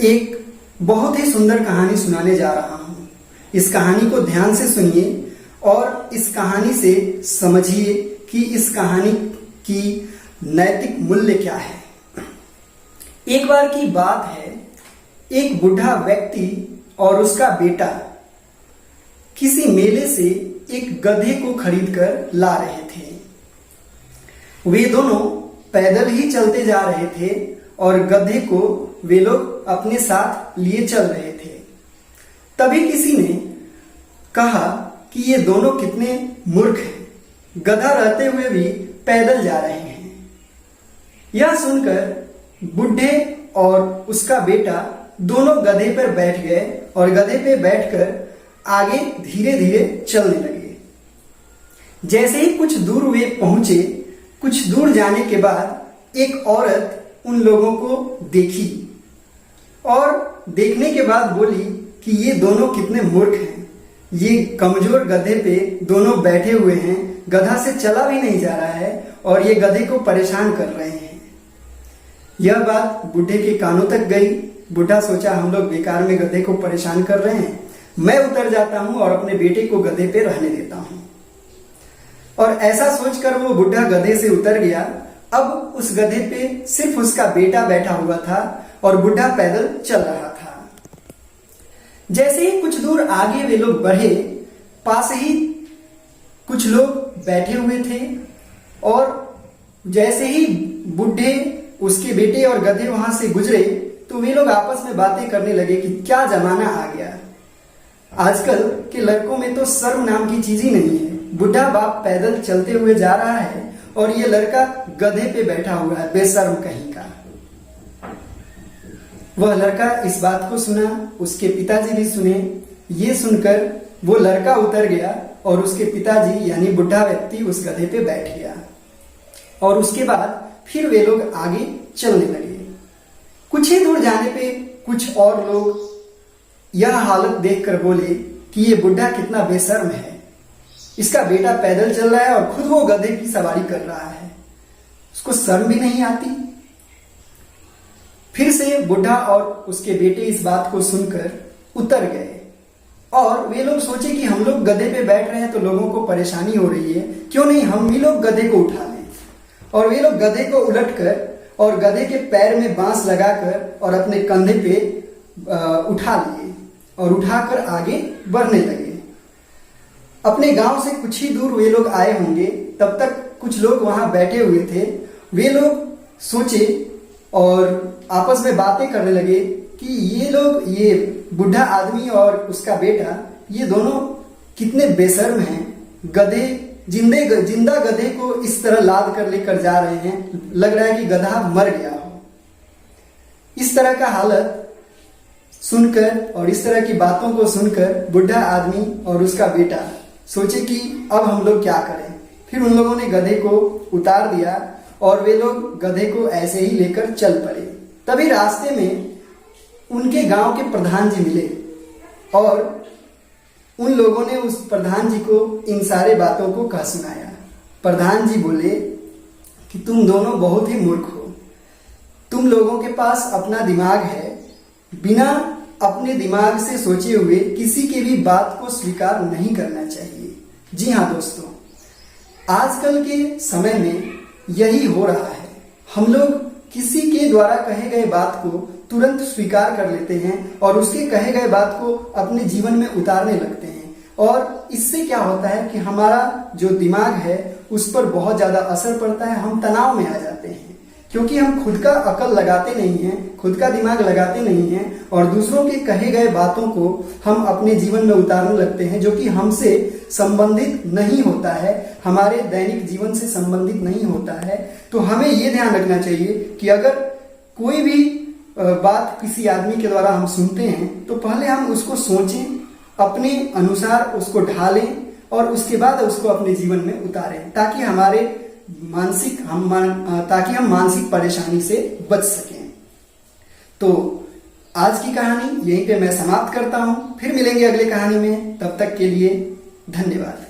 एक बहुत ही सुंदर कहानी सुनाने जा रहा हूं। इस कहानी को ध्यान से सुनिए और इस कहानी से समझिए कि इस कहानी की नैतिक मूल्य क्या है। एक बार की बात है, एक बूढ़ा व्यक्ति और उसका बेटा किसी मेले से एक गधे को खरीदकर ला रहे थे। वे दोनों पैदल ही चलते जा रहे थे और गधे को वे लोग अपने साथ लिए चल रहे थे। तभी किसी ने कहा कि ये दोनों कितने मूर्ख हैं, गधा रहते हुए भी पैदल जा रहे हैं। यह सुनकर बूढ़े और उसका बेटा दोनों गधे पर बैठ गए और गधे पे बैठकर आगे धीरे धीरे चलने लगे। जैसे ही कुछ दूर वे पहुंचे, कुछ दूर जाने के बाद एक औरत उन लोगों को देखी और देखने के बाद बोली कि ये दोनों कितने मूर्ख हैं, ये कमजोर गधे पे दोनों बैठे हुए हैं, गधा से चला भी नहीं जा रहा है और ये गधे को परेशान कर रहे हैं। यह बात बूढ़े के कानों तक गई। बूढ़ा सोचा हम लोग बेकार में गधे को परेशान कर रहे हैं, मैं उतर जाता हूं और अपने बेटे को गधे पे रहने देता हूं। और ऐसा सोचकर वो बूढ़ा गधे से उतर गया। अब उस गधे पे सिर्फ उसका बेटा बैठा हुआ था और बूढ़ा पैदल चल रहा था। जैसे ही कुछ दूर आगे वे लोग बढ़े, पास ही कुछ लोग बैठे हुए थे और जैसे ही बूढ़े, उसके बेटे और गधे वहां से गुजरे तो वे लोग आपस में बातें करने लगे कि क्या जमाना आ गया। आजकल के लड़कों में तो शर्म नाम की चीज ही नहीं है। बुढ़ा बाप पैदल चलते हुए जा रहा है और ये लड़का गधे पे बैठा हुआ है, बेशर्म कहीं का। वह लड़का इस बात को सुना, उसके पिताजी भी सुने। ये सुनकर वो लड़का उतर गया और उसके पिताजी यानी बुढ़ा व्यक्ति उस गधे पे बैठ गया। और उसके बाद फिर वे लोग आगे चलने लगे। कुछ ही दूर जाने पे कुछ और लोग यह हालत देखकर बोले कि ये बुढ़ा कितना बेशर्म है, इसका बेटा पैदल चल रहा है और खुद वो गधे की सवारी कर रहा है, उसको शर्म भी नहीं आती। फिर से बुढ़ा और उसके बेटे इस बात को सुनकर उतर गए और वे लोग सोचे कि हम लोग गधे पे बैठ रहे हैं तो लोगों को परेशानी हो रही है, क्यों नहीं हम ही लोग गधे को उठा लें। और वे लोग गधे को उलटकर और गधे के पैर में बांस लगाकर और अपने कंधे पे उठा लिए और उठाकर आगे बढ़ने लगे। अपने गांव से कुछ ही दूर वे लोग आए होंगे, तब तक कुछ लोग वहां बैठे हुए थे। वे लोग सोचे और आपस में बातें करने लगे कि ये लोग, ये बुढ़ा आदमी और उसका बेटा, ये दोनों कितने बेशर्म हैं। गधे, जिंदा गधे को इस तरह लाद कर लेकर जा रहे हैं, लग रहा है कि गधा मर गया हो। इस तरह का हालत सुनकर और इस तरह की बातों को सुनकर बुढ़ा आदमी और उसका बेटा सोचे कि अब हम लोग क्या करें। फिर उन लोगों ने गधे को उतार दिया और वे लोग गधे को ऐसे ही लेकर चल पड़े। तभी रास्ते में उनके गांव के प्रधान जी मिले और उन लोगों ने उस प्रधान जी को इन सारे बातों को कह सुनाया। प्रधान जी बोले कि तुम दोनों बहुत ही मूर्ख हो, तुम लोगों के पास अपना दिमाग है, बिना अपने दिमाग से सोचे हुए किसी की भी बात को स्वीकार नहीं करना चाहिए। जी हाँ दोस्तों, आजकल के समय में यही हो रहा है। हम लोग किसी के द्वारा कहे गए बात को तुरंत स्वीकार कर लेते हैं और उसके कहे गए बात को अपने जीवन में उतारने लगते हैं। और इससे क्या होता है कि हमारा जो दिमाग है उस पर बहुत ज्यादा असर पड़ता है, हम तनाव में आ जाते हैं क्योंकि हम खुद का अकल लगाते नहीं हैं, खुद का दिमाग लगाते नहीं हैं और दूसरों के कहे गए बातों को हम अपने जीवन में उतारने लगते हैं, जो कि हमसे संबंधित नहीं होता है, हमारे दैनिक जीवन से संबंधित नहीं होता है। तो हमें ये ध्यान रखना चाहिए कि अगर कोई भी बात किसी आदमी के द्वारा हम सुनते हैं तो पहले हम उसको सोचें, अपने अनुसार उसको ढालें और उसके बाद उसको अपने जीवन में उतारें, ताकि हम मानसिक परेशानी से बच सकें। तो आज की कहानी यहीं पे मैं समाप्त करता हूं। फिर मिलेंगे अगले कहानी में, तब तक के लिए धन्यवाद।